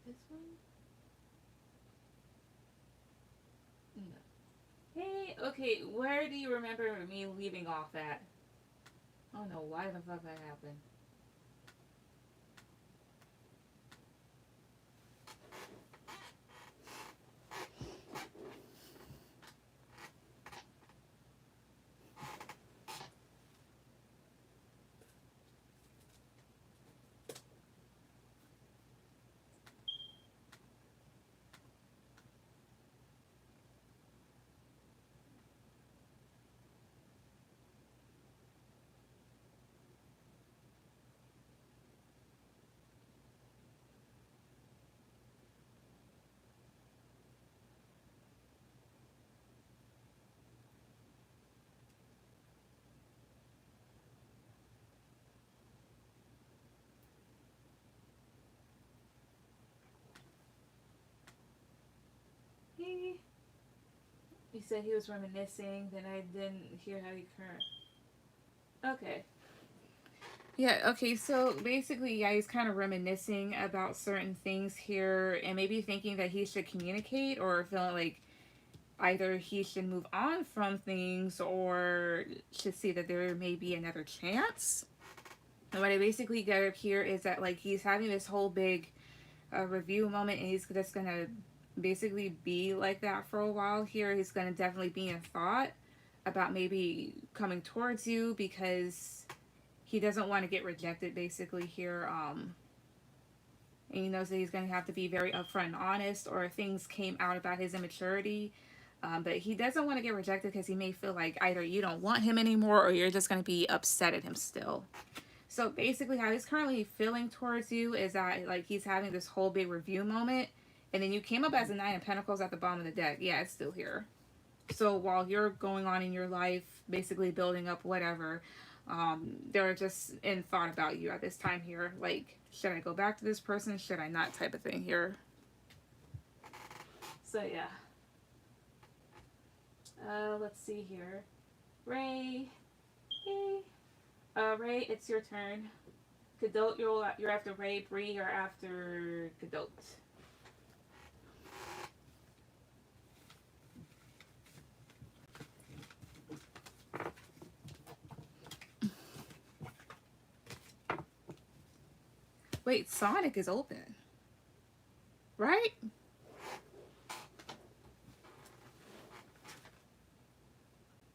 This one? No. Hey, okay, where do you remember me leaving off at? I don't know why the fuck that happened. He said he was reminiscing, then I didn't hear how he current. Okay. Yeah, okay, so basically, yeah, he's kind of reminiscing about certain things here and maybe thinking that he should communicate or feeling like either he should move on from things or should see that there may be another chance. And what I basically get up here is that, like, he's having this whole big review moment and he's just gonna basically be like that for a while here. He's gonna definitely be in thought about maybe coming towards you because he doesn't want to get rejected basically here. And he knows that he's going to have to be very upfront and honest, or things came out about his immaturity. But he doesn't want to get rejected because he may feel like either you don't want him anymore or you're just going to be upset at him still. So basically, how he's currently feeling towards you is that, like, he's having this whole big review moment, and then you came up as a Nine of Pentacles at the bottom of the deck. Yeah, it's still here. So while you're going on in your life, basically building up whatever, they're just in thought about you at this time here. Like, should I go back to this person? Should I not? Type of thing here. So yeah. Let's see here. Ray. Hey. Ray, it's your turn. Cadot, you're after Ray. Bree, you're after Cadot. Wait, Sonic is open, right?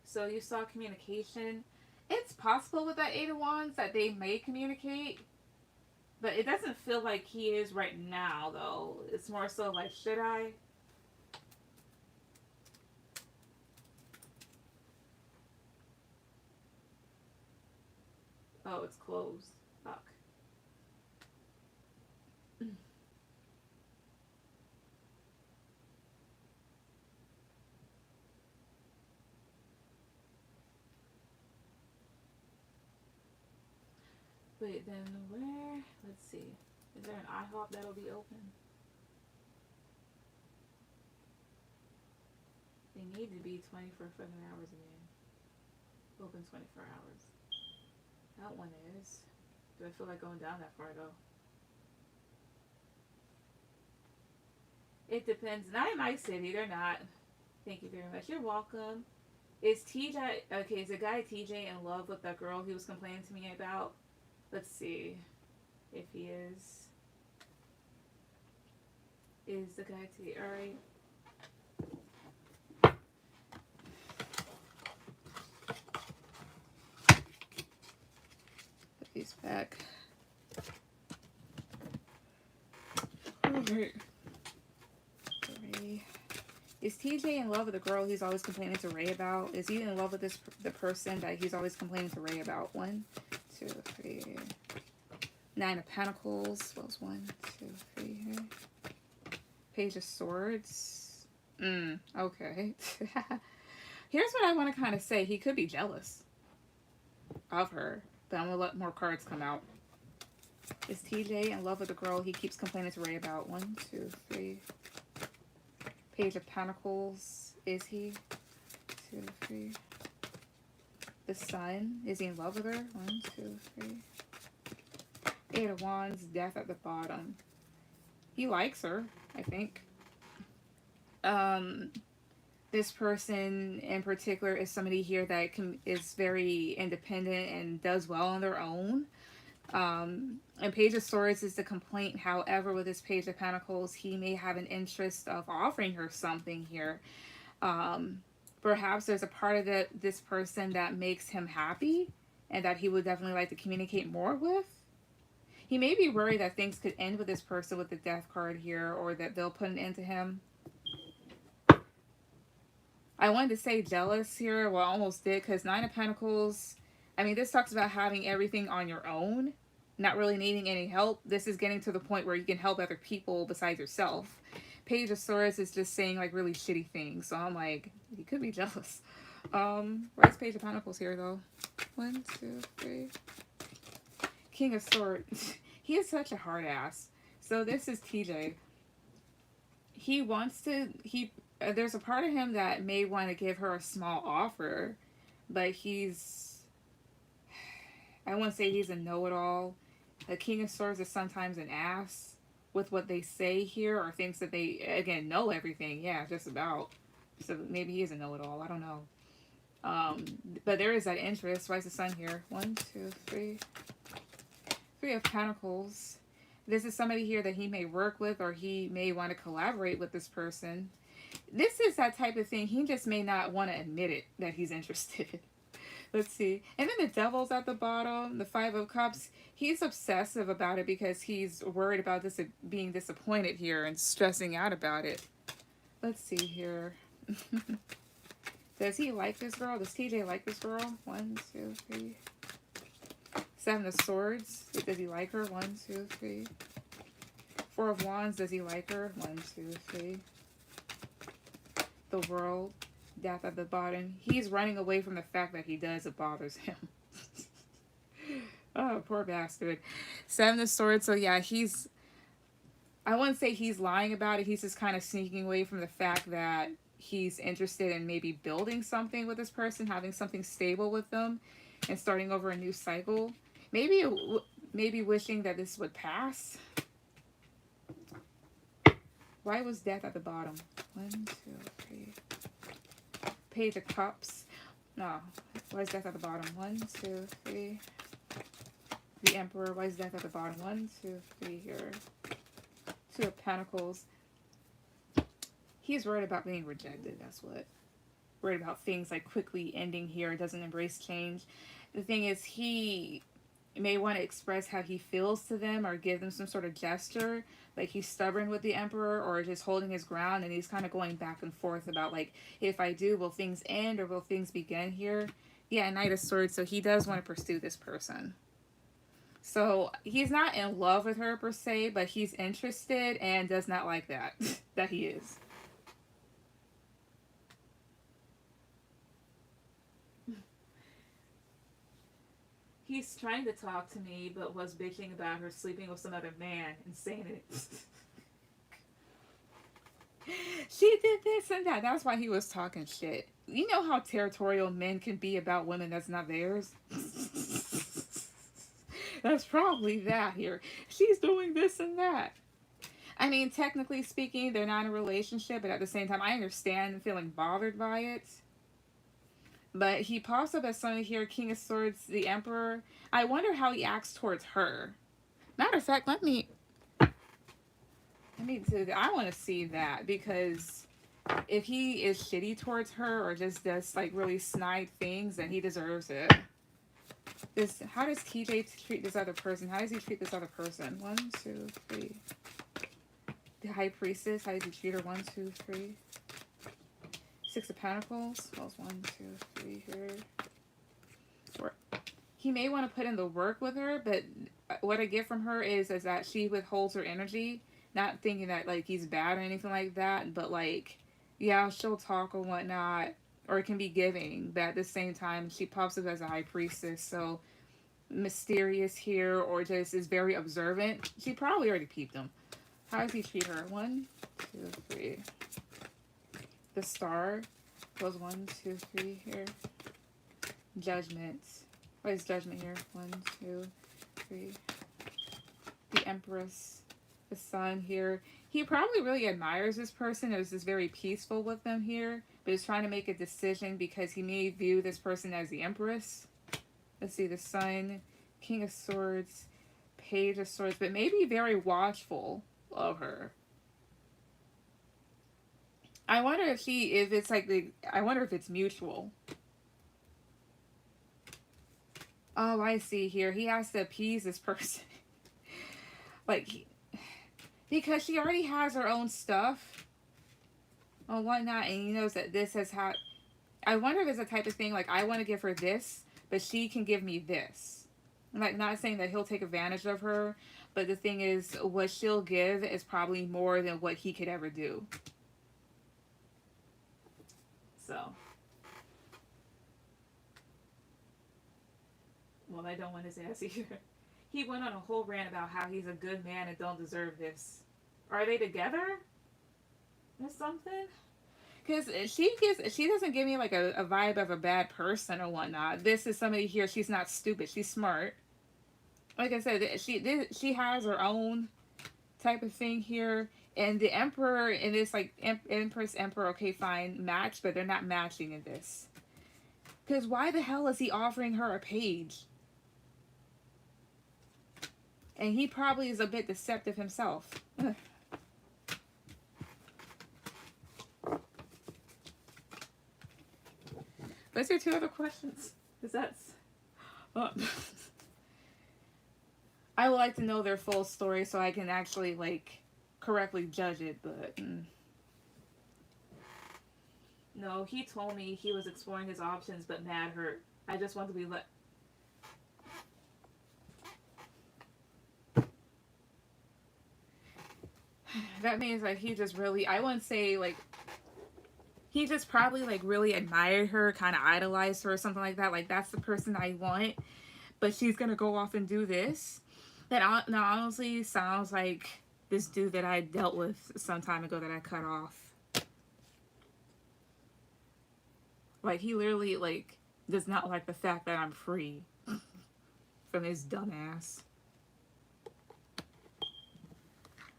So you saw communication. It's possible with that Eight of Wands that they may communicate, but it doesn't feel like he is right now, though. It's more so like, should I? Oh, it's closed. Fuck. Wait, then where? Let's see. Is there an IHOP that'll be open? They need to be 24 fucking hours again. Open 24 hours. That one is. Do I feel like going down that far though? It depends. Not in my city, they're not. Thank you very much. You're welcome. Is TJ okay? Is the guy TJ in love with that girl he was complaining to me about? Let's see if he is. Is the guy TJ alright? Put these back. Alright. Is TJ in love with the girl he's always complaining to Ray about? Is he in love with the person that he's always complaining to Ray about? 1, 2, 3. 9 of Pentacles. What was 1, 2, 3 here? Page of Swords. Okay. Here's what I want to kind of say. He could be jealous of her, but I'm going to let more cards come out. Is TJ in love with the girl he keeps complaining to Ray about? 1, 2, 3. Page of Pentacles. Is he? 2, 3. The Sun. Is he in love with her? 1, 2, 3. 8 of Wands. Death at the bottom. He likes her, I think. Um, this person in particular is somebody here that is very independent and does well on their own. And Page of Swords is the complaint. However, with this Page of Pentacles, he may have an interest of offering her something here. Perhaps there's a part of this person that makes him happy and that he would definitely like to communicate more with. He may be worried that things could end with this person with the Death card here, or that they'll put an end to him. I wanted to say jealous here. Well, I almost did, because Nine of Pentacles, I mean, this talks about having everything on your own, not really needing any help. This is getting to the point where you can help other people besides yourself. Page of Swords is just saying like really shitty things. So I'm like, you could be jealous. Where's Page of Pentacles here though? 1, 2, 3. King of Swords. He is such a hard ass. So this is TJ. He wants to, there's a part of him that may want to give her a small offer, but I wouldn't say he's a know-it-all. The King of Swords is sometimes an ass with what they say here, or thinks that they, again, know everything. Yeah, just about. So maybe he is a know-it-all. I don't know. But there is that interest. Why is the sun here? 1, 2, 3. 3 of Pentacles. This is somebody here that he may work with, or he may want to collaborate with this person. This is that type of thing. He just may not want to admit it, that he's interested. Let's see. And then the Devil's at the bottom, the 5 of Cups. He's obsessive about it because he's worried about this being disappointed here and stressing out about it. Let's see here. Does he like this girl? Does TJ like this girl? 1, 2, 3. 7 of Swords. Does he like her? 1, 2, 3. 4 of Wands. Does he like her? 1, 2, 3. The World. Death at the bottom. He's running away from the fact that he does. It bothers him. Oh, poor bastard. 7 of Swords. So yeah, I wouldn't say he's lying about it. He's just kind of sneaking away from the fact that he's interested in maybe building something with this person, having something stable with them, and starting over a new cycle. Maybe wishing that this would pass. Why was Death at the bottom? 1, 2, 3. Page of Cups. No. Why is Death at the bottom? 1, 2, 3. The Emperor. Why is Death at the bottom? 1, 2, 3 here. 2 of Pentacles. He's worried about being rejected. That's what. Worried about things like quickly ending here. Doesn't embrace change. The thing is, he may want to express how he feels to them, or give them some sort of gesture. Like he's stubborn with the Emperor, or just holding his ground, and he's kind of going back and forth about like, if I do, will things end or will things begin here? Yeah, Knight of Swords. So he does want to pursue this person. So he's not in love with her per se, but he's interested and does not like that. That he is. He's trying to talk to me, but was bitching about her sleeping with some other man and saying it. She did this and that. That's why he was talking shit. You know how territorial men can be about women that's not theirs? That's probably that here. She's doing this and that. I mean, technically speaking, they're not in a relationship, but at the same time, I understand feeling bothered by it. But he pops up as somebody here, King of Swords, the Emperor. I wonder how he acts towards her. Matter of fact, let me do that. I want to see that, because if he is shitty towards her or just does like really snide things, then he deserves it. How does TJ treat this other person? How does he treat this other person? 1, 2, 3. The High Priestess. How does he treat her? 1, 2, 3. 6 of Pentacles. Well, 1, 2, 3 here. He may want to put in the work with her, but what I get from her is that she withholds her energy. Not thinking that like he's bad or anything like that, but like, yeah, she'll talk or whatnot, or it can be giving, but at the same time, she pops up as a High Priestess, so mysterious here, or just is very observant. She probably already peeped him. How does he treat her? 1, 2, 3. The Star goes 1, 2, 3 here. Judgment. What is Judgment here? 1, 2, 3. The Empress. The Sun here. He probably really admires this person. It was just very peaceful with them here, but is trying to make a decision because he may view this person as the Empress. Let's see, the Sun, King of Swords, Page of Swords, but maybe very watchful of her. I wonder if it's like I wonder if it's mutual. Oh, I see here. He has to appease this person. like, because she already has her own stuff or whatnot, and he knows that this has had. I wonder if it's the type of thing like I want to give her this, but she can give me this. I'm like not saying that he'll take advantage of her, but the thing is, what she'll give is probably more than what he could ever do. So, well, I don't want his ass either. He went on a whole rant about how he's a good man and don't deserve this. Are they together or something? Because she doesn't give me like a vibe of a bad person or whatnot. This is somebody here. She's not stupid. She's smart. Like I said, she has her own type of thing here. And the Emperor and this like Empress Emperor, okay, fine, match, but they're not matching in this. Because why the hell is he offering her a page? And he probably is a bit deceptive himself. Let's do 2 other questions. Because that's... I would like to know their full story so I can actually, like, correctly judge it, but... No, he told me he was exploring his options, but mad hurt. I just want to be That means, like, he just really... I wouldn't say, like... He just probably, like, really admired her, kind of idolized her or something like that. Like, that's the person I want. But she's gonna go off and do this. That honestly sounds like this dude that I dealt with some time ago that I cut off. Like, he literally, like, does not like the fact that I'm free from his dumbass.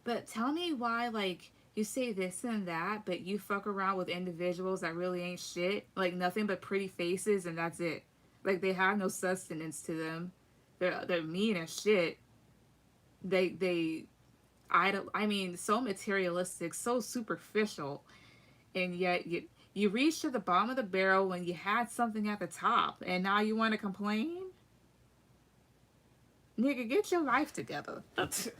But tell me why, like, you say this and that, but you fuck around with individuals that really ain't shit. Like, nothing but pretty faces, and that's it. Like, they have no sustenance to them. They're mean as shit. I mean, so materialistic, so superficial. And yet, you reached to the bottom of the barrel when you had something at the top. And now you want to complain? Nigga, get your life together. That's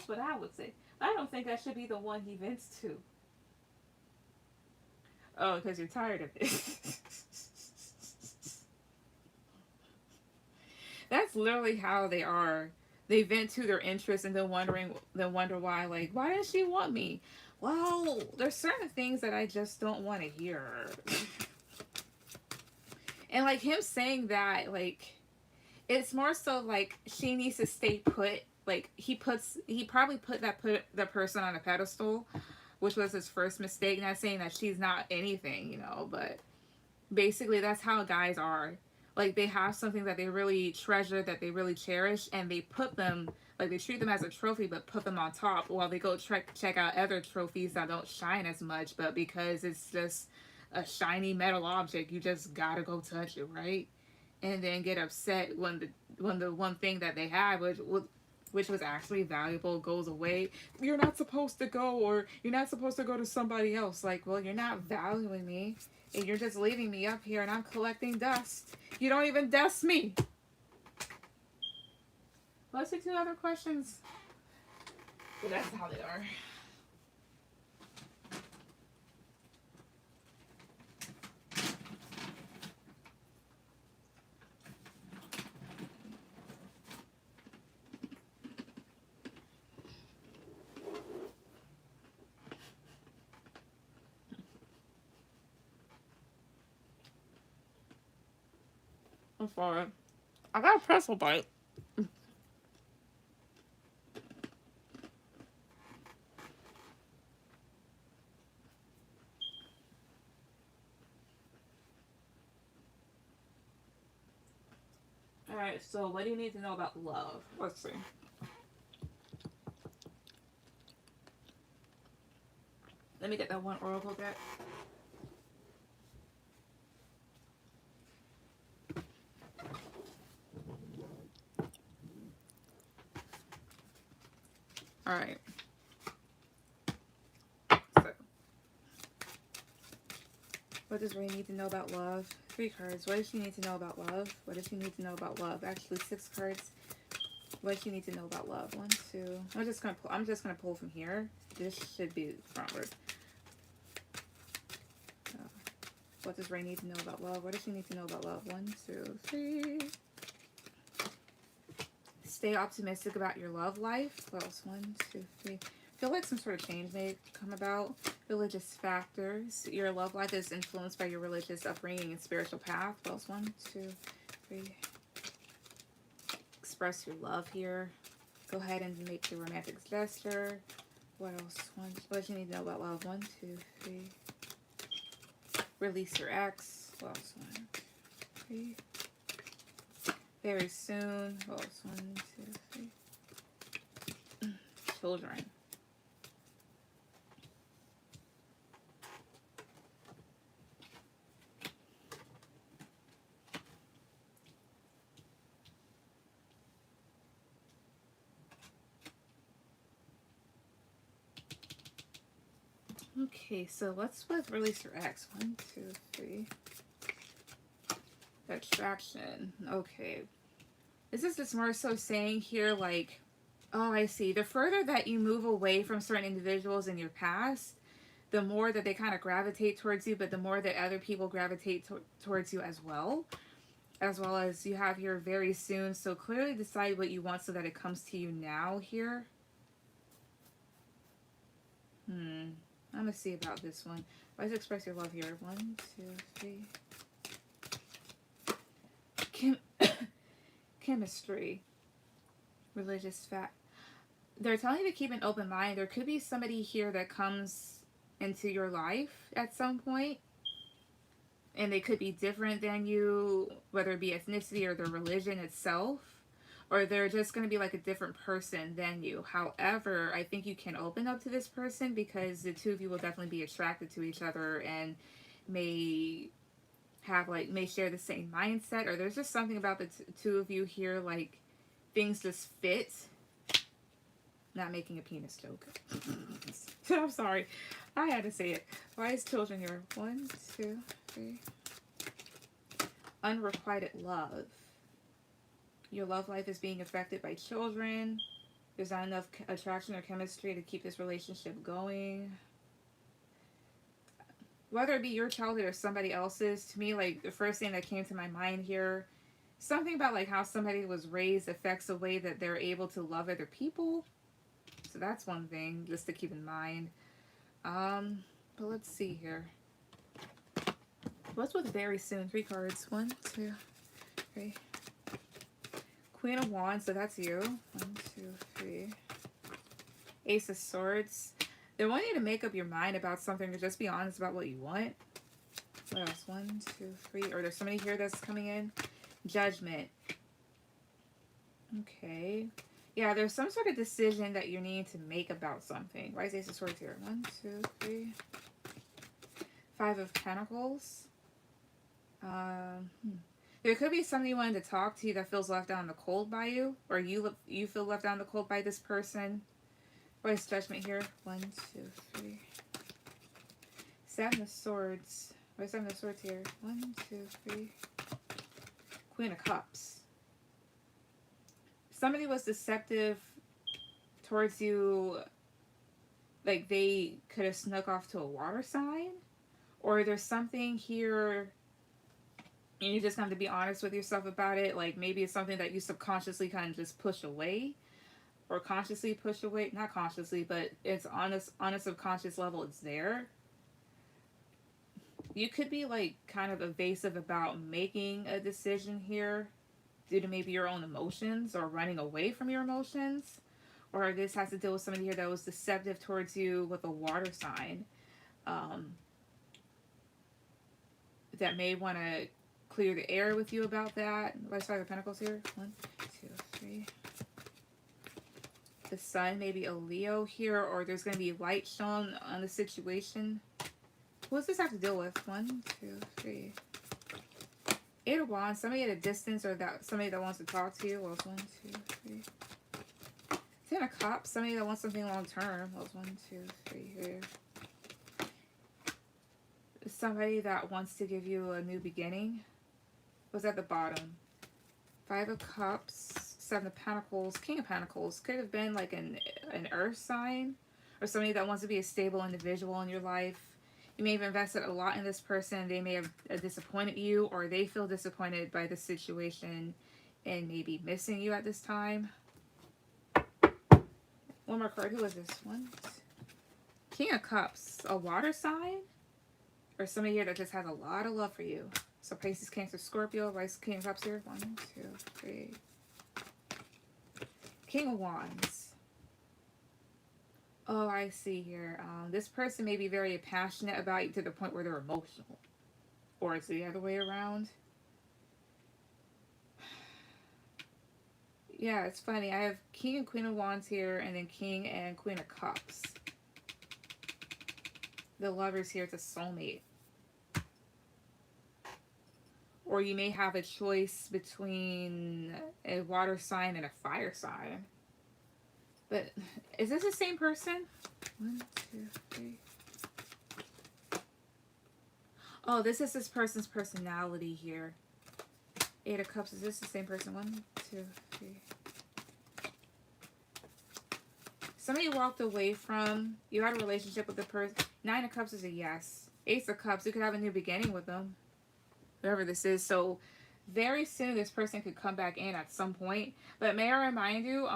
what I would say. I don't think I should be the one he vents to. Oh, because you're tired of it. That's literally how they are. They vent to their interests and then wonder why, like, why does she want me? Well, there's certain things that I just don't want to hear. And like him saying that, like, it's more so like she needs to stay put. Like he probably put that person on a pedestal, which was his first mistake. Not saying that she's not anything, you know, but basically that's how guys are. Like they have something that they really treasure, that they really cherish, and they put them, like they treat them as a trophy, but put them on top while they go check out other trophies that don't shine as much, but because it's just a shiny metal object, you just gotta go touch it, right? And then get upset when the one thing that they have, which was actually valuable, goes away. You're not supposed to go, or you're not supposed to go to somebody else. Like, well, you're not valuing me, and you're just leaving me up here, and I'm collecting dust. You don't even dust me. Let's do 2 other questions. Well, that's how they are. I'm sorry. I got a pretzel bite. Alright, so what do you need to know about love? Let's see. Let me get that one oracle deck. Alright. So, what does Ray need to know about love? 3 cards. What does she need to know about love? What does she need to know about love? Actually, 6 cards. What does she need to know about love? 1, 2. I'm just gonna pull from here. This should be frontward. What does Ray need to know about love? What does she need to know about love? 1, 2, 3. Stay optimistic about your love life. What else? 1, 2, 3. Feel like some sort of change may come about. Religious factors. Your love life is influenced by your religious upbringing and spiritual path. What else? 1, 2, 3. Express your love here. Go ahead and make the romantic gesture. What else? What do you need to know about love? 1, 2, 3. Release your ex. What else? 1, 2, 3. Very soon. What else? 1, 2, 3. Children. Okay, so let's release your ex. 1, 2, 3. Attraction. Okay. This is just more so saying here, like, oh, I see. The further that you move away from certain individuals in your past, the more that they kind of gravitate towards you, but the more that other people gravitate towards you as well. As well as you have here very soon. So clearly decide what you want so that it comes to you now here. I'm going to see about this one. Let's express your love here. 1, 2, 3. Chemistry. Religious fact. They're telling you to keep an open mind. There could be somebody here that comes into your life at some point. And they could be different than you, whether it be ethnicity or their religion itself. Or they're just going to be like a different person than you. However, I think you can open up to this person because the two of you will definitely be attracted to each other and may share the same mindset. Or there's just something about the two of you here, like things just fit. Not making a penis joke. I'm sorry. I had to say it. Why is children here? 1, 2, 3. Unrequited love. Your love life is being affected by children. There's not enough attraction or chemistry to keep this relationship going. Whether it be your childhood or somebody else's, to me, like, the first thing that came to my mind here, something about, like, how somebody was raised affects the way that they're able to love other people. So that's one thing, just to keep in mind. But let's see here. What's with very soon? 3 cards. 1, 2, 3. Queen of Wands, so that's you. 1, 2, 3. Ace of Swords. They want you to make up your mind about something or just be honest about what you want. What else? 1, 2, 3. Or there's somebody here that's coming in. Judgment. Okay. Yeah, there's some sort of decision that you need to make about something. Why is Ace of Swords here? 1, 2, 3. 5 of Pentacles. There could be somebody wanting to talk to you that feels left out in the cold by you. Or you feel left out in the cold by this person. What is Judgment here? 1, 2, 3. 7 of Swords. What is 7 of Swords here? 1, 2, 3. Queen of Cups. Somebody was deceptive towards you. Like they could have snuck off to a water sign. Or there's something here and you just have to be honest with yourself about it. Like maybe it's something that you subconsciously kind of just push away. Or consciously push away. Not consciously, but it's on a subconscious level, it's there. You could be like kind of evasive about making a decision here due to maybe your own emotions or running away from your emotions. Or this has to deal with somebody here that was deceptive towards you with a water sign. That may want to clear the air with you about that. Let's try the Pentacles here. 1, 2, 3. The Sun, maybe a Leo here, or there's going to be light shown on the situation. What does this have to deal with? 1, 2, 3. 8 of Wands, somebody at a distance, or that somebody that wants to talk to you. Well, 1, 2, 3. 10 of Cups, somebody that wants something long term. Well, 1, 2, 3 here. Somebody that wants to give you a new beginning. Was at the bottom. 5 of Cups, 7 of Pentacles, King of Pentacles. Could have been like an earth sign, or somebody that wants to be a stable individual in your life. You may have invested a lot in this person. They may have disappointed you, or they feel disappointed by the situation and maybe missing you at this time. One more card. Who is this one? King of Cups. A water sign? Or somebody here that just has a lot of love for you. So Pisces, Cancer, Scorpio. Why is King of Cups here? 1, 2, 3. King of Wands. Oh, I see here. This person may be very passionate about you to the point where they're emotional. Or it's the other way around. Yeah, it's funny. I have King and Queen of Wands here, and then King and Queen of Cups. The Lovers here, it's a soulmate. Or you may have a choice between a water sign and a fire sign. But is this the same person? 1, 2, 3. Oh, this is this person's personality here. 8 of Cups. Is this the same person? 1, 2, 3. Somebody walked away from. You had a relationship with the person. 9 of Cups is a yes. 8 of Cups. You could have a new beginning with them. Whoever this is. So very soon this person could come back in at some point. But may I remind you,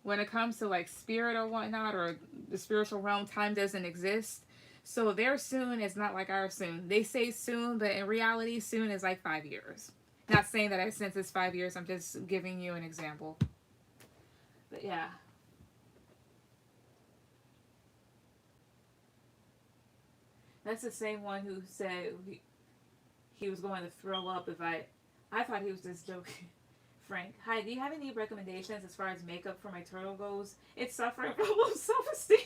when it comes to like spirit or whatnot, or the spiritual realm, time doesn't exist. So their soon is not like our soon. They say soon, but in reality, soon is like 5 years. Not saying that I sense it's 5 years. I'm just giving you an example. But yeah. That's the same one who said he was going to throw up if I thought he was just joking. Frank, hi, do you have any recommendations as far as makeup for my turtle goes? It's suffering from low self-esteem.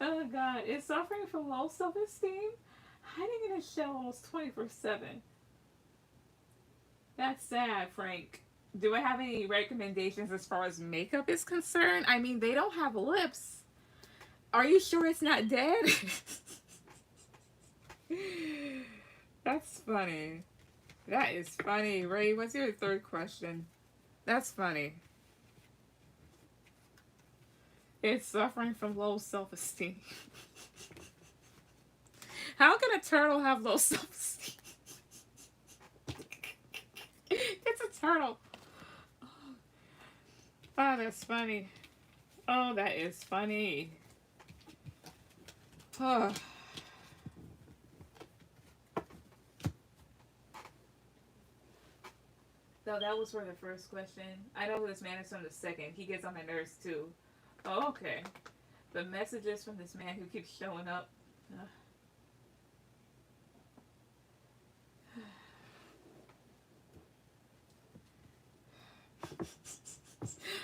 Oh God, it's suffering from low self-esteem? Hiding in a shell almost 24/7. That's sad, Frank. Do I have any recommendations as far as makeup is concerned? I mean, they don't have lips. Are you sure it's not dead? That's funny. That is funny. Ray, what's your third question? That's funny. It's suffering from low self-esteem. How can a turtle have low self-esteem? It's a turtle. Oh, that's funny. Oh, that is funny. Oh. So that was for the first question. I know who this man is from the second. He gets on my nerves too. Oh, okay. The messages from this man who keeps showing up.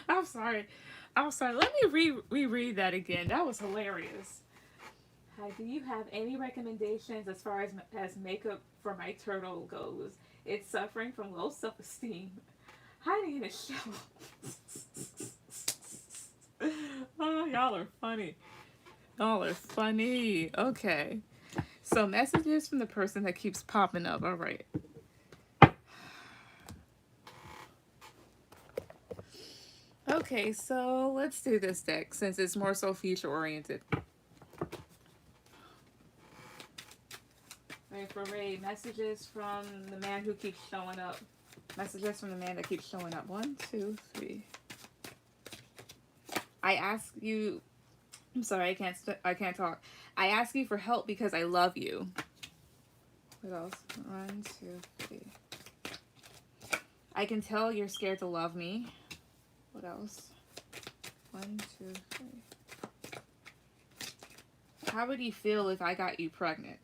I'm sorry. I'm sorry. Let me reread that again. That was hilarious. Hi, do you have any recommendations as far as makeup for my turtle goes? It's suffering from low self-esteem. Hiding in a shell. Oh, y'all are funny. Y'all are funny. Okay. So messages from the person that keeps popping up. All right. Okay, so let's do this deck since it's more so future oriented. Right, for Ray, messages from the man who keeps showing up. Messages from the man that keeps showing up. 1, 2, 3. I ask you. I'm sorry, I can't talk. I ask you for help because I love you. What else? 1, 2, 3. I can tell you're scared to love me. What else? 1, 2, 3. How would you feel if I got you pregnant?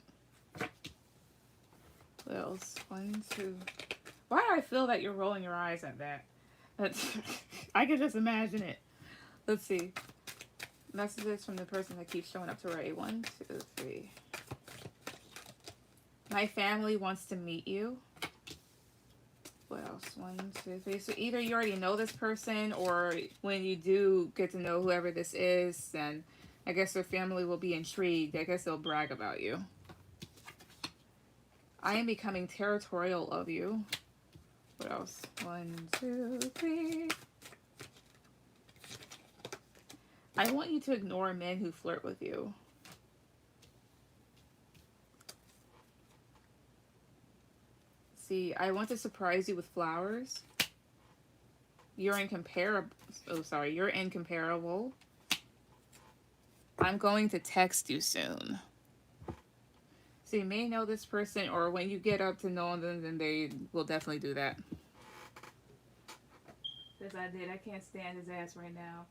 What else? 1, 2. Why do I feel that you're rolling your eyes at that? That's I can just imagine it. Let's see. Messages from the person that keeps showing up to Ray. 1, 2, 3. My family wants to meet you. What else? 1, 2, 3. So either you already know this person, or when you do get to know whoever this is, then I guess their family will be intrigued. I guess they'll brag about you. I am becoming territorial of you. What else? 1, 2, 3. I want you to ignore men who flirt with you. See, I want to surprise you with flowers. You're incomparable. Oh, sorry. You're incomparable. I'm going to text you soon. So you may know this person, or when you get up to know them, then they will definitely do that. Yes, I did. I can't stand his ass right now.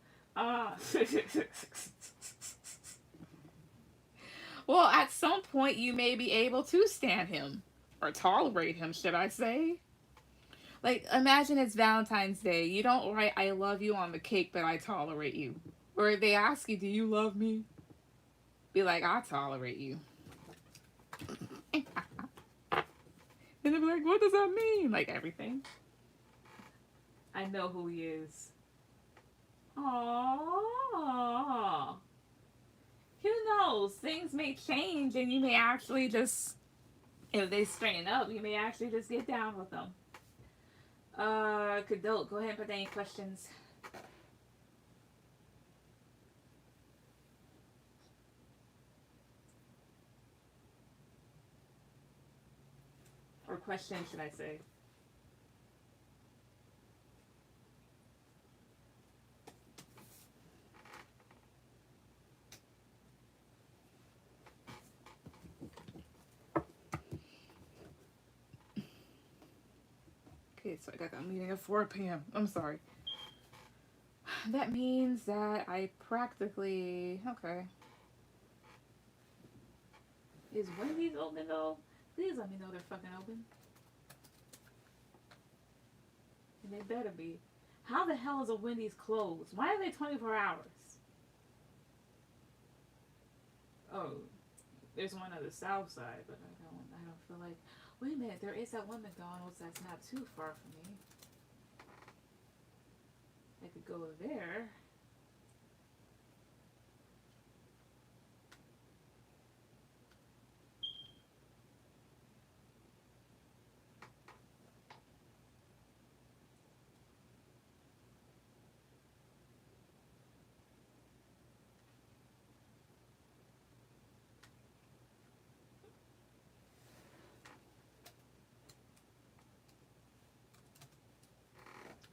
Well, at some point you may be able to stand him. Or tolerate him, should I say. Like, imagine it's Valentine's Day. You don't write I love you on the cake, but I tolerate you. Or if they ask you, do you love me? Be like, I tolerate you. And they'll be like, what does that mean? Like, everything. I know who he is. Aww. Who knows? Things may change and you may actually just, if they straighten up, you may actually just get down with them. Kadok, go ahead and put any questions. Or questions, should I say. Okay, so I got that meeting at 4 p.m. I'm sorry. That means that I practically... Okay. Is Wendy's open, though? Please let me know they're fucking open. And they better be. How the hell is a Wendy's closed? Why are they 24 hours? Oh, there's one on the south side, but I don't feel like... Wait a minute, there is that one McDonald's that's not too far from me. I could go there.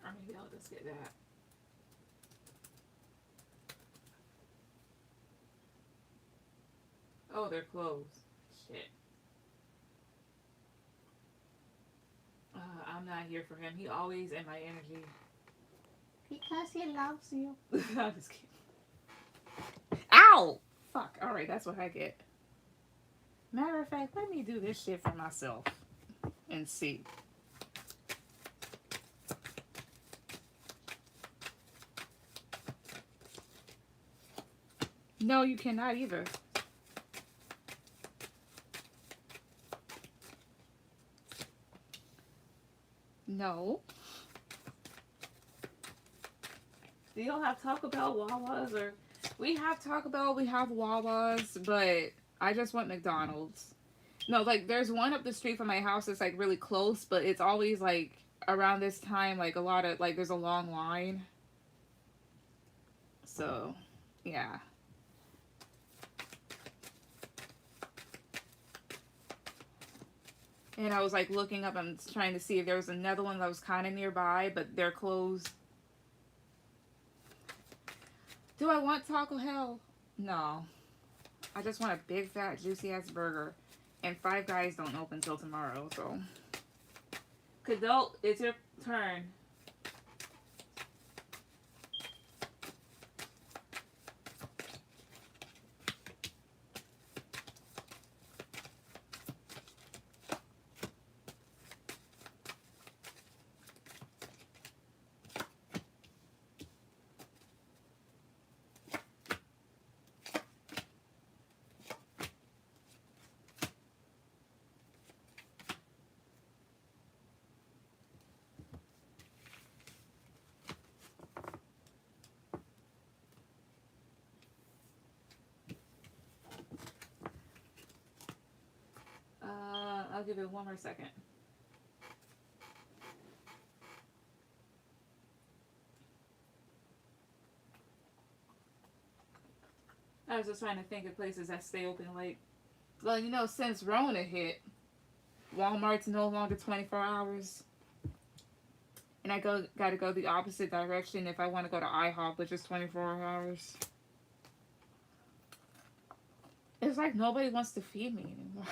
Or maybe I'll just get that. Oh, they're closed. Shit. I'm not here for him. He always in my energy. Because he loves you. I'm just kidding. Ow! Fuck. Alright, that's what I get. Matter of fact, let me do this shit for myself. And see. No, you cannot either. No. We don't have Taco Bell, Wawa's, or... We have Taco Bell, we have Wawa's, but I just want McDonald's. No, like, there's one up the street from my house that's, like, really close, but it's always, like, around this time, like, a lot of, like, there's a long line. So, yeah. And I was, like, looking up and trying to see if there was another one that was kind of nearby, but they're closed. Do I want Taco Hell? No. I just want a big, fat, juicy-ass burger. And Five Guys don't open till tomorrow, so... Kadok, is your turn. I'll give it one more second. I was just trying to think of places that stay open late. Well, you know, since Rona hit, Walmart's no longer 24 hours. And I gotta go the opposite direction if I want to go to IHOP, which is 24 hours. It's like nobody wants to feed me anymore.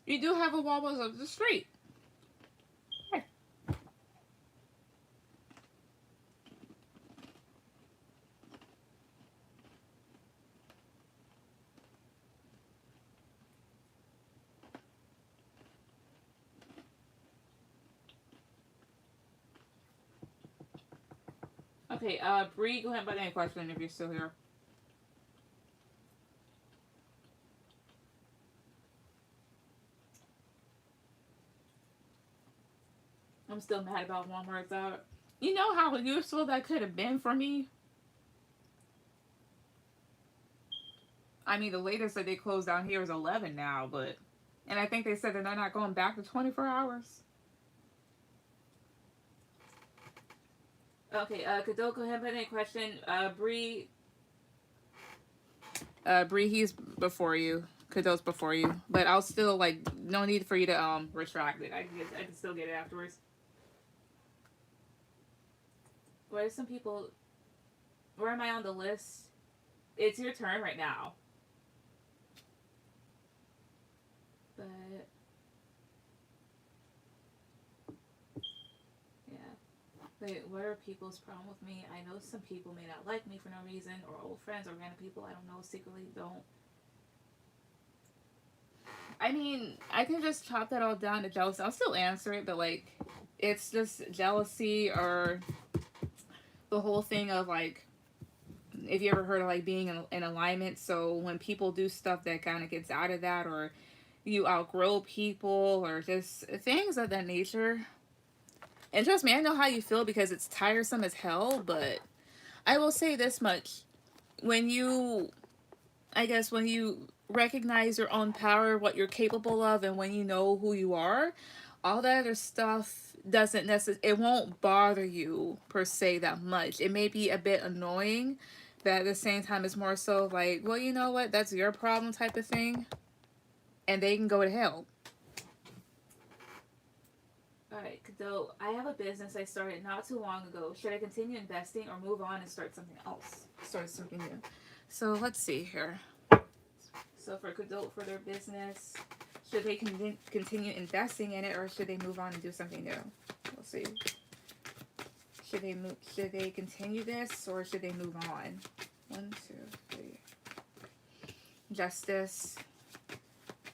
You do have a Wawa's up the street. Hey. Okay, Bree, go ahead and put any question if you're still here. I'm still mad about Walmart's out. You know how useful that could have been for me? I mean, the latest that they closed down here is 11 now, but... And I think they said that they're not going back to 24 hours. Okay, Kadoko, go ahead and put any question. Bree... Bree, he's before you. Kado's before you. But I'll still, like, no need for you to, retract it. I can still get it afterwards. Where are some people... Where am I on the list? It's your turn right now. But... Yeah. Wait, what are people's problem with me? I know some people may not like me for no reason, or old friends, or random people I don't know secretly don't. I mean, I can just chop that all down to jealousy. I'll still answer it, but, like, it's just jealousy or the whole thing of, like, if you ever heard of, like, being in alignment. So when people do stuff that kind of gets out of that, or you outgrow people, or just things of that nature. And trust me, I know how you feel because it's tiresome as hell, but I will say this much. When you recognize your own power, what you're capable of, and when you know who you are, all that other stuff it won't bother you per se that much. It may be a bit annoying, but at the same time it's more so like, well, you know what, that's your problem type of thing, and they can go to hell. Alright, so I have a business I started not too long ago. Should I continue investing or move on and start something else? Start something new. So let's see here. So for Kadot, for their business, should they continue investing in it or should they move on and do something new? We'll see. Should they continue this or should they move on? 1, 2, 3. Justice.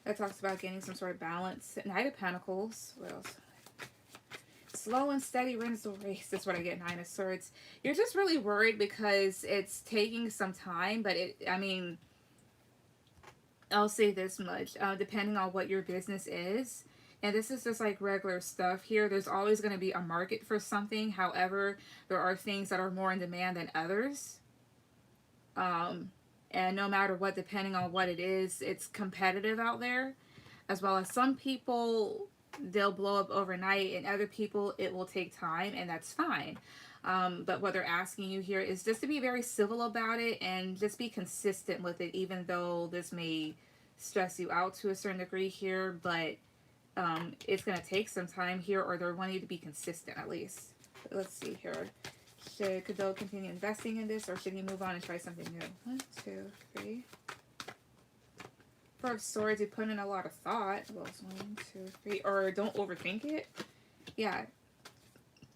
That talks about gaining some sort of balance. Knight of Pentacles. What else? Slow and steady wins the race. That's what I get. 9 of Swords. You're just really worried because it's taking some time, but I'll say this much. Depending on what your business is, and this is just like regular stuff here, there's always going to be a market for something. However, there are things that are more in demand than others. And no matter what, depending on what it is, it's competitive out there. As well as some people, they'll blow up overnight, and other people, it will take time, and that's fine. But what they're asking you here is just to be very civil about it and just be consistent with it, even though this may stress you out to a certain degree here. But it's going to take some time here, or they're wanting you to be consistent at least. Let's see here. Should Kadot continue investing in this, or should he move on and try something new? 1, 2, 3. Four of Swords, you put in a lot of thought. Well, it's 1, 2, 3. Or don't overthink it. Yeah.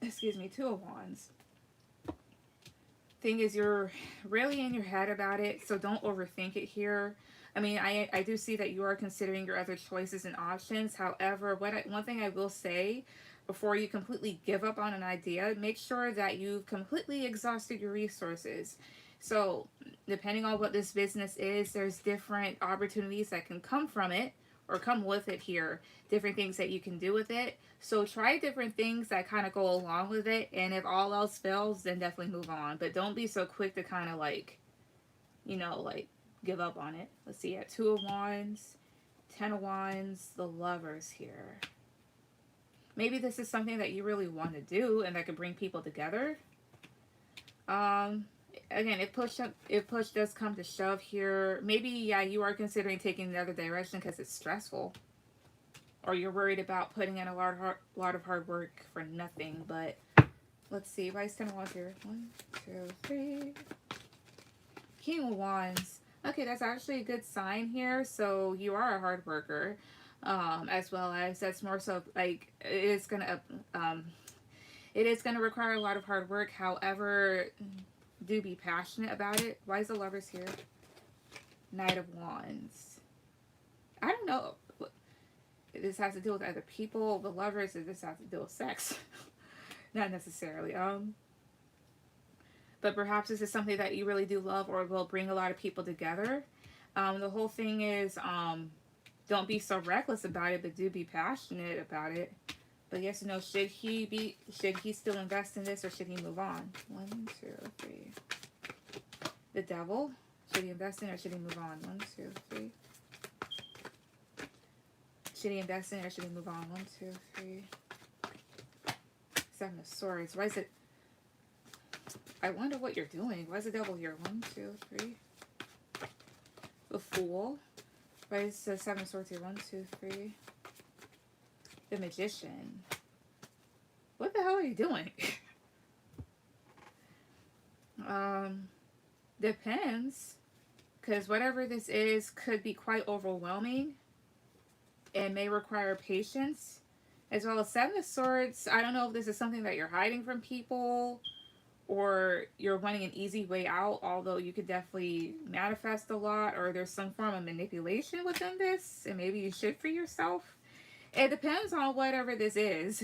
Excuse me, Two of Wands. Thing is, you're really in your head about it, so don't overthink it here. I mean, I do see that you are considering your other choices and options. However, one thing I will say, before you completely give up on an idea, make sure that you've completely exhausted your resources. So, depending on what this business is, there's different opportunities that can come from it or come with it here. Different things that you can do with it. So try different things that kind of go along with it. And if all else fails, then definitely move on. But don't be so quick to kind of like, you know, like give up on it. Let's see. At Two of Wands, Ten of Wands, the Lovers here. Maybe this is something that you really want to do and that could bring people together. Again, if push does come to shove here, maybe, yeah, you are considering taking the other direction because it's stressful. Or you're worried about putting in a lot of hard work for nothing. But let's see. Why is 10 of Wands here? 1, 2, 3. King of Wands. Okay, that's actually a good sign here. So you are a hard worker. As well as that's more so like it is gonna require a lot of hard work. However, do be passionate about it. Why is the Lovers here? Knight of Wands. I don't know. This has to do with other people, the Lovers, or this has to do with sex. Not necessarily. But perhaps this is something that you really do love or will bring a lot of people together. The whole thing is, don't be so reckless about it, but do be passionate about it. But yes or no, should he still invest in this or should he move on? 1, 2, 3. The Devil. Should he invest in it or should he move on? 1, 2, 3. Should he invest in it or should he move on? 1, 2, 3. Seven of Swords. Why is it? I wonder what you're doing. Why is the Devil here? 1, 2, 3. The Fool. Why is the Seven of Swords here? 1, 2, 3. The Magician. What the hell are you doing? Depends. Because whatever this is could be quite overwhelming. And may require patience. As well as Seven of Swords. I don't know if this is something that you're hiding from people. Or you're wanting an easy way out. Although you could definitely manifest a lot. Or there's some form of manipulation within this. And maybe you should free yourself. It depends on whatever this is.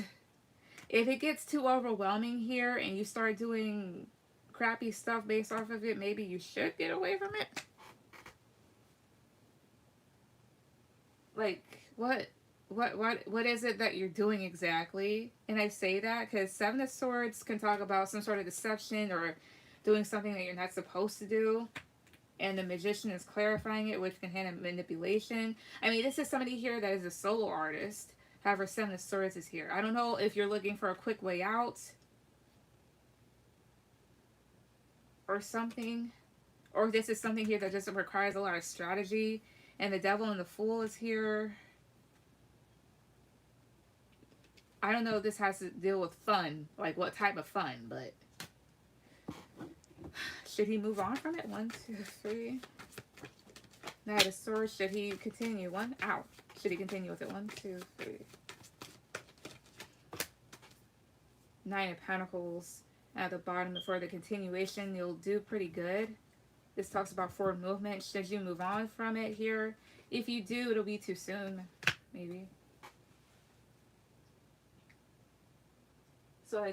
If it gets too overwhelming here and you start doing crappy stuff based off of it, maybe you should get away from it. Like, what is it that you're doing exactly? And I say that because Seven of Swords can talk about some sort of deception or doing something that you're not supposed to do. And the Magician is clarifying it, which can handle manipulation. I mean, this is somebody here that is a solo artist. However, Seven of Swords is here. I don't know if you're looking for a quick way out. Or something. Or this is something here that just requires a lot of strategy. And the Devil and the Fool is here. I don't know if this has to deal with fun. Like, what type of fun, but... Should he move on from it? 1, 2, 3. Knight of Swords. Should he continue? 1. Ow. Should he continue with it? 1, 2, 3. Nine of Pentacles. At the bottom for the continuation, you'll do pretty good. This talks about forward movement. Should you move on from it here? If you do, it'll be too soon. Maybe. So I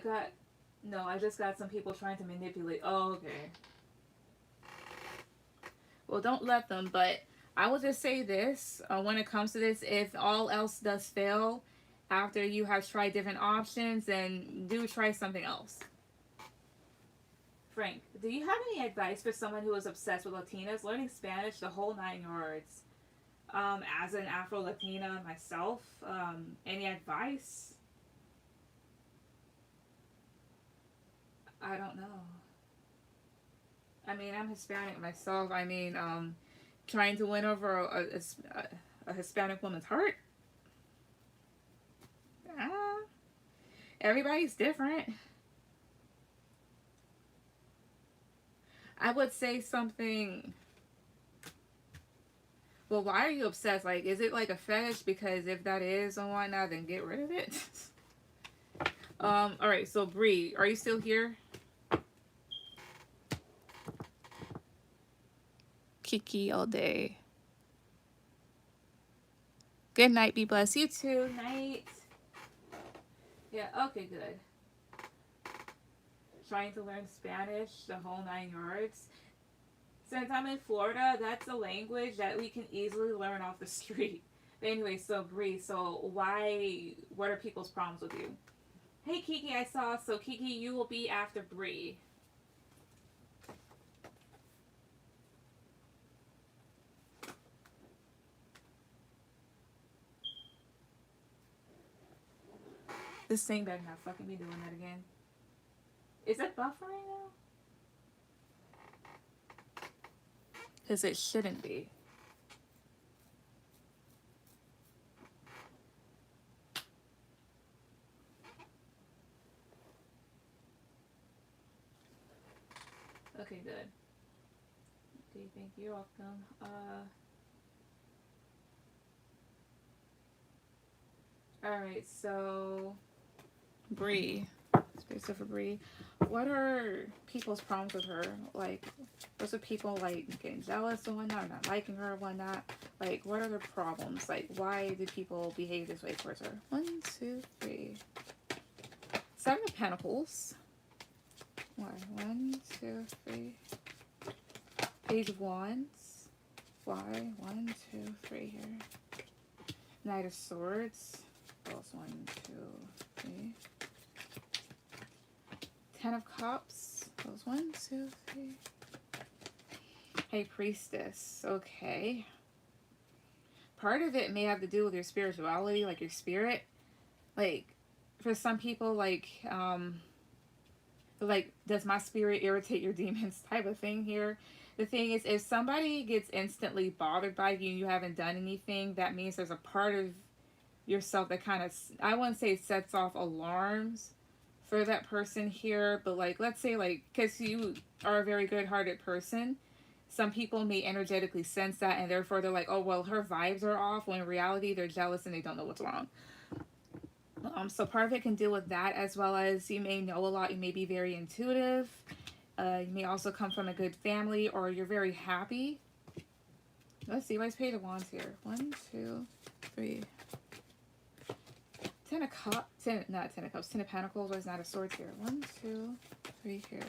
just got some people trying to manipulate. Oh, okay. Well, don't let them, but I will just say this. When it comes to this, if all else does fail after you have tried different options, then do try something else. Frank, do you have any advice for someone who is obsessed with Latinas, learning Spanish, the whole 9 yards? As an Afro-Latina myself, any advice? I don't know. I mean, I'm Hispanic myself. I mean, trying to win over a Hispanic woman's heart. Everybody's different. I would say something Well, why are you obsessed? Like, is it like a fetish? Because if that is and whatnot, then get rid of it. Alright, so Bree, are you still here? Kiki all day. Good night, be blessed. You too. Night. Yeah, okay, good. Trying to learn Spanish, the whole 9 yards. Since I'm in Florida, that's a language that we can easily learn off the street. But anyway, so Bree, so what are people's problems with you? Hey Kiki, I saw, so Kiki, you will be after Bree. This thing better not fucking be doing that again. Is it buffering now? Because it shouldn't be. Okay, good. Okay, thank you. You're welcome. Alright, so Bree. Space for Bree. What are people's problems with her? Like, what's with people like getting jealous and whatnot, or not liking her and whatnot? Like, what are their problems? Like, why do people behave this way towards her? 1, 2, 3. 7 of Pentacles. Why? 1, 2, 3. Page of Wands. Why? 1, 2, 3 here. Knight of Swords. What else? 1, 2, 3. 10 of Cups. Those 1, 2, 3. Hey, Priestess. Okay. Part of it may have to do with your spirituality, like your spirit. Like, for some people, like, does my spirit irritate your demons type of thing here. The thing is, if somebody gets instantly bothered by you and you haven't done anything, that means there's a part of yourself that kind of, I wouldn't say sets off alarms for that person here, but like, let's say, like, because you are a very good-hearted person, some people may energetically sense that, and therefore they're like, oh, well, her vibes are off, when in reality they're jealous and they don't know what's wrong. So part of it can deal with that, as well as you may know a lot, you may be very intuitive, you may also come from a good family, or you're very happy. Let's see, what's Page of Wands here? 1, 2, 3. 10 of Cups, not 10 of Cups, 10 of Pentacles, was Knight of Swords here. 1, 2, 3 here.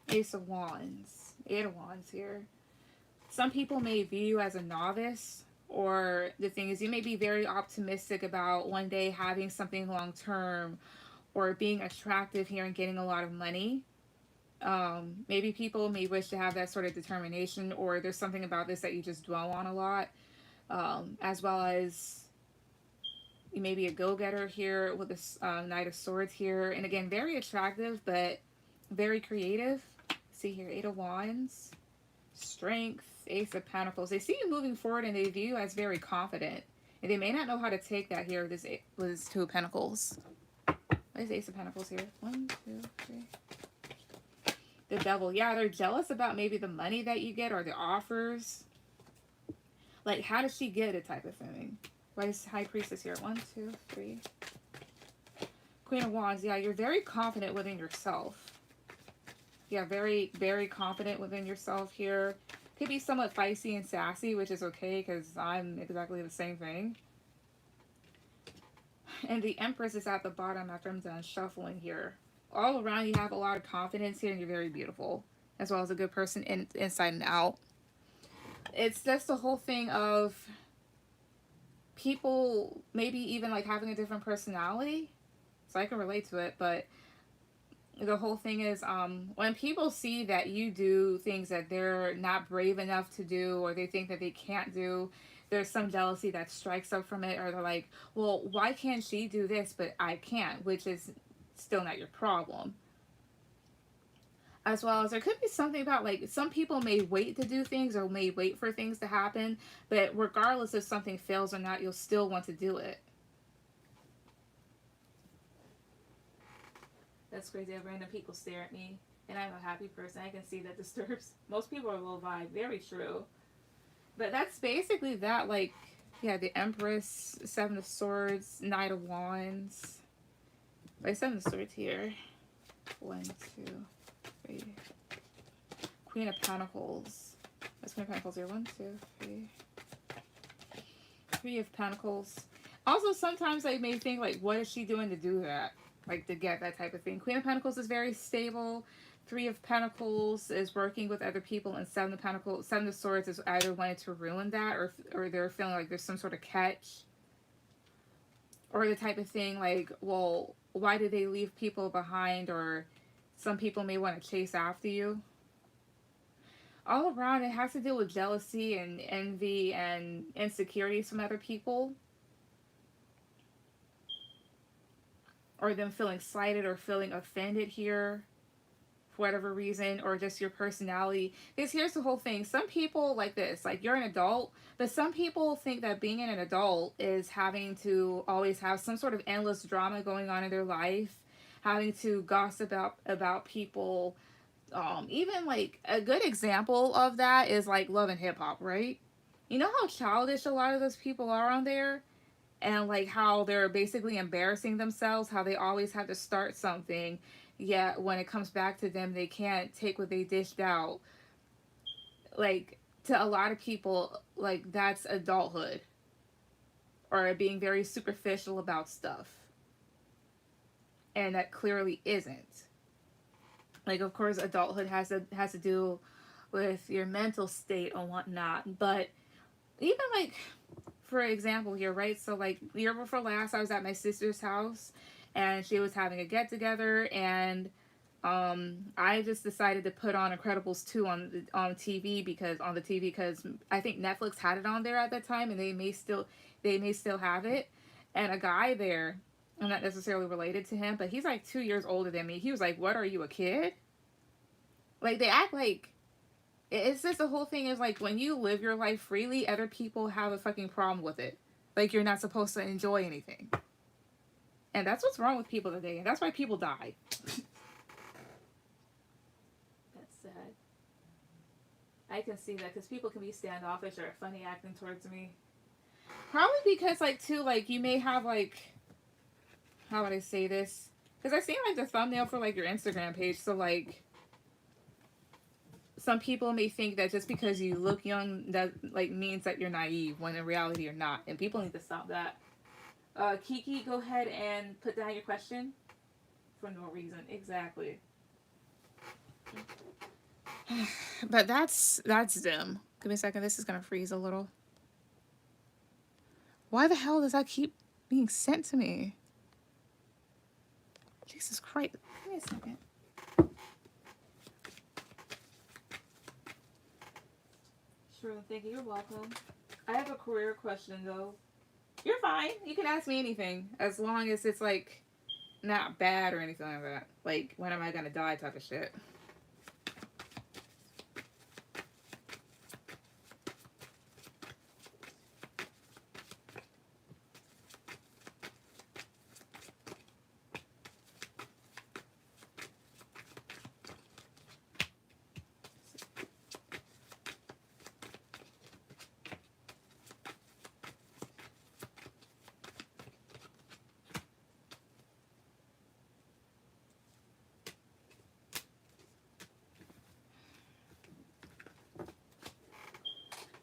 Ace of Wands, 8 of Wands here. Some people may view you as a novice, or the thing is, you may be very optimistic about one day having something long term, or being attractive here and getting a lot of money. Maybe people may wish to have that sort of determination, or there's something about this that you just dwell on a lot, as well as you may be a go-getter here with this Knight of Swords here. And again, very attractive, but very creative. See here, 8 of Wands, Strength, Ace of Pentacles. They see you moving forward and they view you as very confident. And they may not know how to take that here with this 2 of Pentacles. What is Ace of Pentacles here? 1, 2, 3. The Devil. Yeah, they're jealous about maybe the money that you get or the offers. Like, how does she get it type of thing? Why is High Priestess here? 1, 2, 3. Queen of Wands. Yeah, you're very confident within yourself. Yeah, very, very confident within yourself here. Could be somewhat feisty and sassy, which is okay because I'm exactly the same thing. And the Empress is at the bottom after I'm done shuffling here. All around you have a lot of confidence here and you're very beautiful. As well as a good person inside and out. It's just the whole thing of people maybe even like having a different personality. So I can relate to it, but the whole thing is when people see that you do things that they're not brave enough to do, or they think that they can't do, there's some jealousy that strikes up from it, or they're like, well, why can't she do this but I can't, which is still not your problem. As well as there could be something about, like, some people may wait to do things or may wait for things to happen, but regardless if something fails or not, you'll still want to do it. That's crazy. I have random people stare at me, and I'm a happy person. I can see that disturbs most people are low vibe. Very true. But that's basically that, like, yeah, the Empress, Seven of Swords, Knight of Wands. Like, Seven of Swords here. 1, 2, 3. Queen of Pentacles. That's Queen of Pentacles here. 1, 2, 3. 3 of Pentacles. Also, sometimes I may think, like, what is she doing to do that? Like, to get that type of thing. Queen of Pentacles is very stable. 3 of Pentacles is working with other people. And 7 of Pentacles, 7 of Swords is either wanting to ruin that, or they're feeling like there's some sort of catch. Or the type of thing, like, well, why did they leave people behind? Or some people may want to chase after you. All around, it has to deal with jealousy and envy and insecurities from other people. Or them feeling slighted or feeling offended here for whatever reason, or just your personality. Because here's the whole thing. Some people like this, like, you're an adult, but some people think that being an adult is having to always have some sort of endless drama going on in their life, having to gossip about people. Even like a good example of that is like Love and Hip Hop, right? You know how childish a lot of those people are on there? And like how they're basically embarrassing themselves, how they always have to start something, yet when it comes back to them, they can't take what they dished out. Like, to a lot of people, like, that's adulthood, or being very superficial about stuff, and that clearly isn't. Like, of course, adulthood has to do with your mental state and whatnot, but even like, for example here, right? So like, the year before last, I was at my sister's house, and she was having a get together, and I just decided to put on Incredibles 2 on TV, because I think Netflix had it on there at that time, and they may still have it. And a guy there, I'm not necessarily related to him, but he's like 2 years older than me. He was like, "What, are you, a kid?" Like, they act like, it's just, the whole thing is like, when you live your life freely, other people have a fucking problem with it. Like, you're not supposed to enjoy anything. And that's what's wrong with people today. And that's why people die. That's sad. I can see that, because people can be standoffish or funny acting towards me. Probably because, like, too, like, you may have, like, how would I say this? Because I seen, like, the thumbnail for, like, your Instagram page. So, like, some people may think that just because you look young, that, like, means that you're naive, when in reality you're not. And people need to stop that. Kiki, go ahead and put down your question. For no reason. Exactly. But that's them. Give me a second. This is going to freeze a little. Why the hell does that keep being sent to me? Jesus Christ. Give me a second. Sure, thank you. You're welcome. I have a career question, though. You're fine. You can ask me anything, as long as it's, like, not bad or anything like that. Like, when am I gonna die type of shit.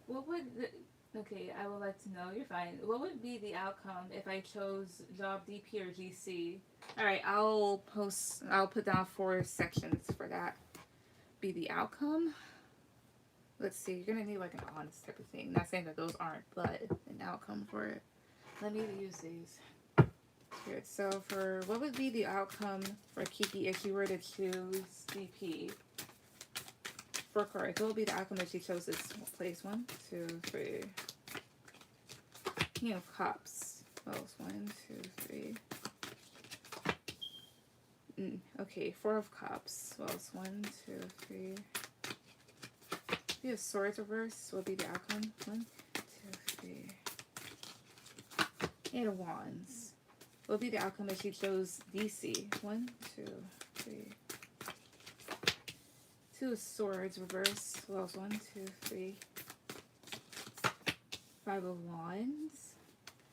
What would okay, I would like to know. You're fine. What would be the outcome if I chose job DP or GC? All right, I'll put down 4 sections for that. Be the outcome. Let's see. You're gonna need like an honest type of thing. Not saying that those aren't, but an outcome for it. Let me use these. Here. So for what would be the outcome for Kiki if she were to choose DP? For correct, what would be the outcome if she chose this place? 1, 2, 3. King of Cups. Well, it's 1, 2, 3. Okay, 4 of Cups. Well, it's 1, 2, 3. We have Swords reverse. What would be the outcome? 1, 2, 3. 8 of Wands. What would be the outcome if she chose DC? 1, 2, 3. 2 of Swords reverse. Well, it's 1, 2, 3. Five of Wands.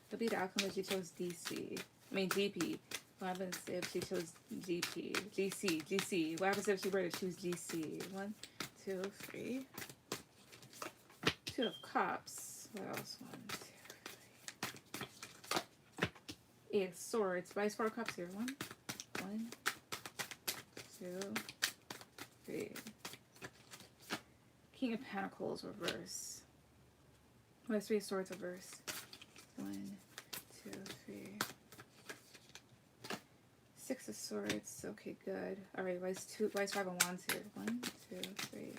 It'll be the outcome if she chose DC. I mean GP. What happens if she chose GP? GC. What happens if she were to choose GC? 1, 2, 3. Two of Cups. What else? 1, 2, 3. Eight of Swords. Why is 4 of Cups here? 1, 2, 3. King of Pentacles reverse. Why is 3 of Swords reverse? 1, 2, 3. 6 of Swords. Okay, good. All right. Why is 5 of Wands here? 1, 2, 3.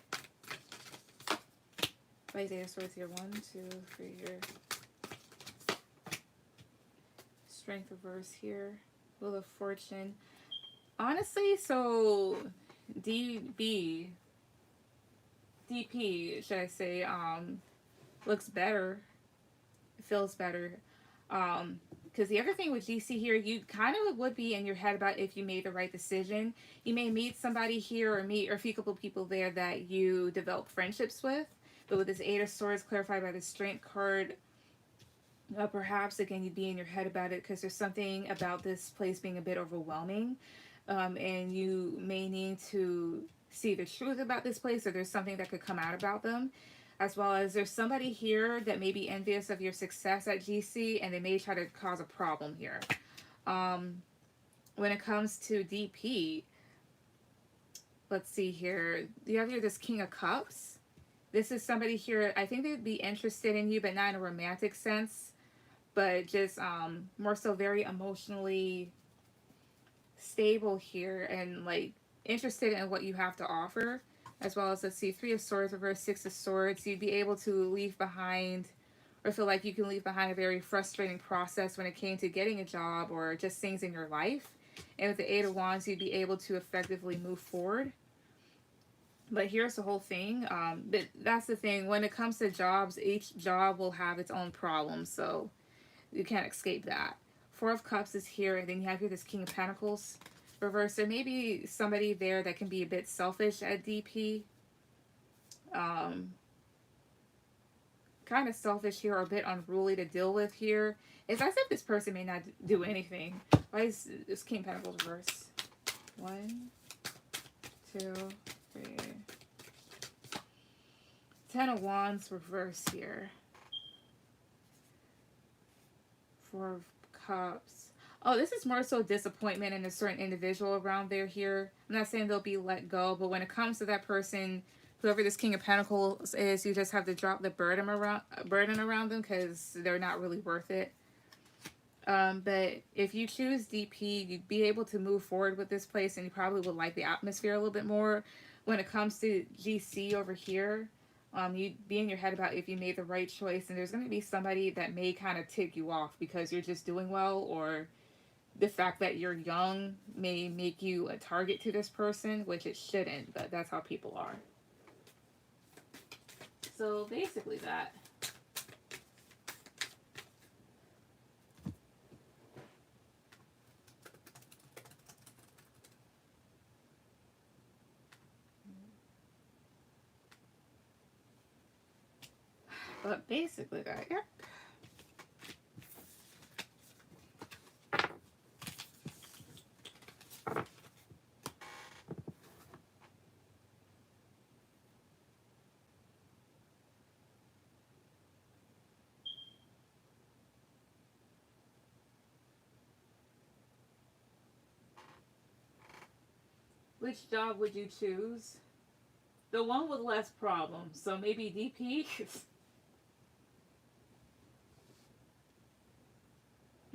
Why is 8 of Swords here? 1, 2, 3 here. Strength reverse here. Wheel of Fortune. Honestly, so DP, should I say, looks better. It feels better. Because the other thing with GC here, you kind of would be in your head about if you made the right decision. You may meet somebody here or a few couple people there that you develop friendships with. But with this 8 of Swords clarified by the Strength card, perhaps, again, you'd be in your head about it because there's something about this place being a bit overwhelming. And you may need to see the truth about this place, or there's something that could come out about them. As well as there's somebody here that may be envious of your success at GC, and they may try to cause a problem here. When it comes to DP, let's see here. You have here this King of Cups. This is somebody here, I think they'd be interested in you, but not in a romantic sense, but just more so very emotionally stable here and like interested in what you have to offer. As well as, let's see, 3 of Swords reverse, 6 of Swords. You'd be able to leave behind, or feel like you can leave behind a very frustrating process when it came to getting a job or just things in your life. And with the 8 of Wands, you'd be able to effectively move forward. But here's the whole thing. But that's the thing. When it comes to jobs, each job will have its own problems, so you can't escape that. 4 of Cups is here, and then you have here this King of Pentacles reverse. There may be somebody there that can be a bit selfish at DP. Kind of selfish here, or a bit unruly to deal with here. It's as if this person may not do anything. Why is this King of Pentacles reverse? 1, 2, 3. 10 of Wands reverse here. 4 of Cups. Oh, this is more so disappointment in a certain individual around there here. I'm not saying they'll be let go, but when it comes to that person, whoever this King of Pentacles is, you just have to drop the burden around them because they're not really worth it. But if you choose DP, you'd be able to move forward with this place, and you probably would like the atmosphere a little bit more. When it comes to GC over here, you'd be in your head about if you made the right choice, and there's going to be somebody that may kind of tick you off because you're just doing well, or the fact that you're young may make you a target to this person, which it shouldn't, but that's how people are. So basically that. But basically that, yeah. Which job would you choose? The one with less problems. So maybe DP?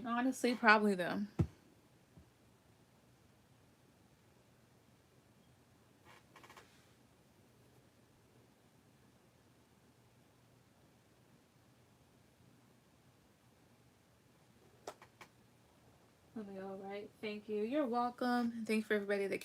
Honestly, probably them. All right. Thank you. You're welcome. Thanks for everybody that